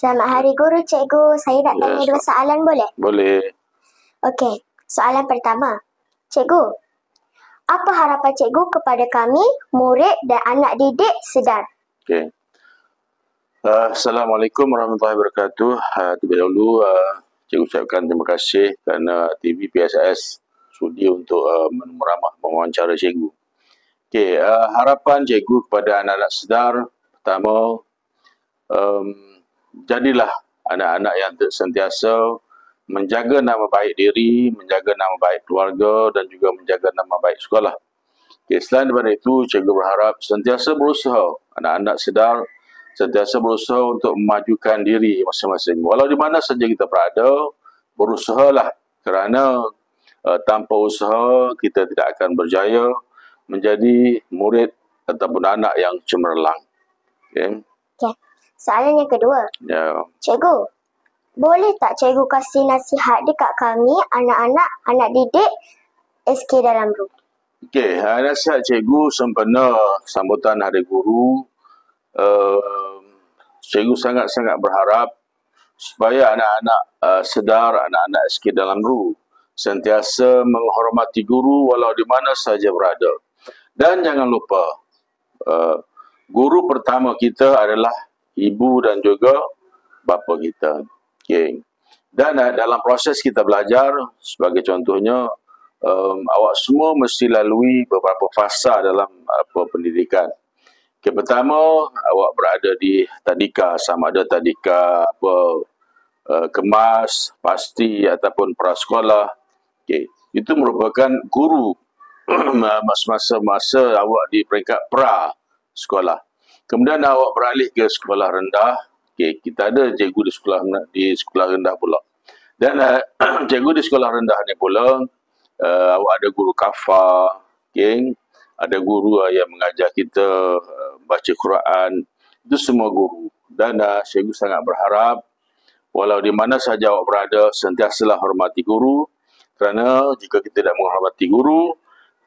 Selamat Hari Guru, Cikgu. Saya nak tanya dua soalan, boleh? Boleh. Okey, soalan pertama. Cikgu, apa harapan cikgu kepada kami, murid dan anak didik sedar? Okey. Assalamualaikum warahmatullahi wabarakatuh. Terlebih dahulu, cikgu ucapkan terima kasih kerana TV PSS sudi untuk meramah mewawancara cikgu. Okey, harapan cikgu kepada anak-anak sedar, pertama, jadilah anak-anak yang sentiasa menjaga nama baik diri, menjaga nama baik keluarga dan juga menjaga nama baik sekolah. Okay, selain daripada itu, cikgu berharap sentiasa berusaha, anak-anak sedar, sentiasa berusaha untuk memajukan diri masing-masing. Walau di mana saja kita berada, berusahalah kerana tanpa usaha kita tidak akan berjaya menjadi murid ataupun anak yang cemerlang. Okay. Okay. Soalan yang kedua. Ya. Cikgu, boleh tak cikgu kasih nasihat dekat kami, anak-anak, anak didik SK Dalam Ru? Okey, nasihat cikgu sempena sambutan Hari Guru. Cikgu sangat-sangat berharap supaya anak-anak sedar, anak-anak SK Dalam Ru sentiasa menghormati guru walau di mana saja berada. Dan jangan lupa, guru pertama kita adalah ibu dan juga bapa kita. Okay. Dan dalam proses kita belajar, sebagai contohnya, awak semua mesti lalui beberapa fasa dalam pendidikan. Okay, pertama, awak berada di tadika, sama ada tadika kemas, pasti ataupun prasekolah. Okay. Itu merupakan guru masa awak di peringkat pra sekolah. Kemudian awak beralih ke sekolah rendah. Okay, kita ada cikgu di sekolah rendah pula. Dan cikgu di sekolah rendah ni pula, awak ada guru kafa, okay? Ada guru yang mengajar kita baca Quran. Itu semua guru. Dan cikgu sangat berharap, walau di mana saja awak berada, sentiasalah hormati guru. Kerana jika kita tidak menghormati guru,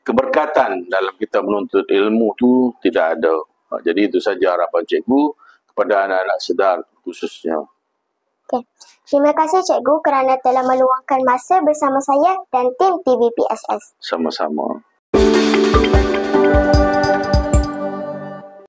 keberkatan dalam kita menuntut ilmu tu tidak ada. Jadi itu saja harapan cikgu kepada anak-anak sedar khususnya. Okay. Terima kasih cikgu kerana telah meluangkan masa bersama saya dan tim TV PSS. Sama-sama.